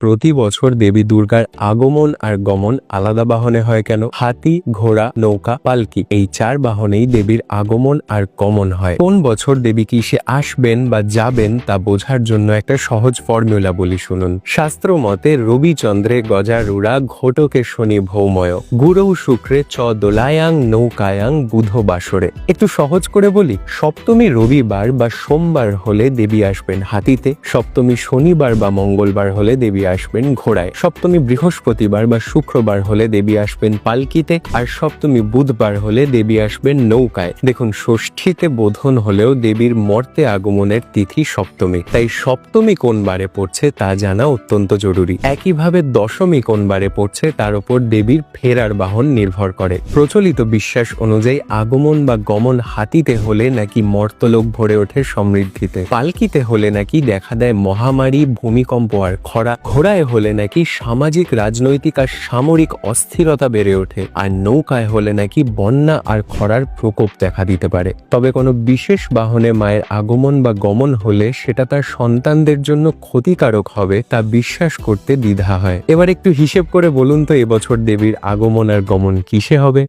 প্রতি বছর দেবী দুর্গার আগমন আর গমন আলাদা বাহনে হয় কেন? হাতি, ঘোড়া, নৌকা, পালকি এই 4 বাহনেই দেবীর আগমন আর গমন হয়। কোন বছর দেবী কিসে আসবেন বা যাবেন তা বোঝার জন্য একটা সহজ ফর্মুলা বলি শুনুন। শাস্ত্র মতে রবি চন্দ্রে গজারুড়া, ঘটকে শনি ভৌময়, গুরৌ শুক্রে চ দোলায়াং নৌকায়াং বুধ বাসরে। একটু সহজ করে বলি, সপ্তমী রবিবার বা সোমবার হলে দেবী আসবেন হাতিতে, সপ্তমী শনিবার বা মঙ্গলবার হলে দেবী আসবেন ঘোড়ায়, সপ্তমী বৃহস্পতিবার বা শুক্রবার হলে দেবী আসবেন পালকিতে, আর সপ্তমী বুধবার হলে দেবী আসবেন নৌকায়। দেখুন, ষষ্ঠীতে বোধন হলেও দেবীর মর্তে আগমনের তিথি সপ্তমী, তাই সপ্তমী কোন বারে পড়ছে তা জানা অত্যন্ত জরুরি। একইভাবে দশমী কোন বারে পড়ছে তার উপর দেবীর ফেরার বাহন নির্ভর করে। প্রচলিত বিশ্বাস অনুযায়ী আগমন বা গমন হাতিতে হলে নাকি মর্তলোক ভরে ওঠে সমৃদ্ধিতে, পালকিতে হলে নাকি দেখা দেয় মহামারী, ভূমিকম্প আর খরা, ঘোড়ায় হলে নাকি সামাজিক, রাজনৈতিক আর সামরিক অস্থিরতা বেড়ে ওঠে, আর নৌকায় হলে নাকি বন্যা আর খরার প্রকোপ দেখা দিতে পারে। তবে কোনো বিশেষ বাহনে মায়ের আগমন বা গমন হলে সেটা তার সন্তানদের জন্য ক্ষতিকারক হবে তা বিশ্বাস করতে দ্বিধা হয়। এবার একটু হিসেব করে বলুন তো এবছর দেবীর আগমন আর গমন কিসে হবে?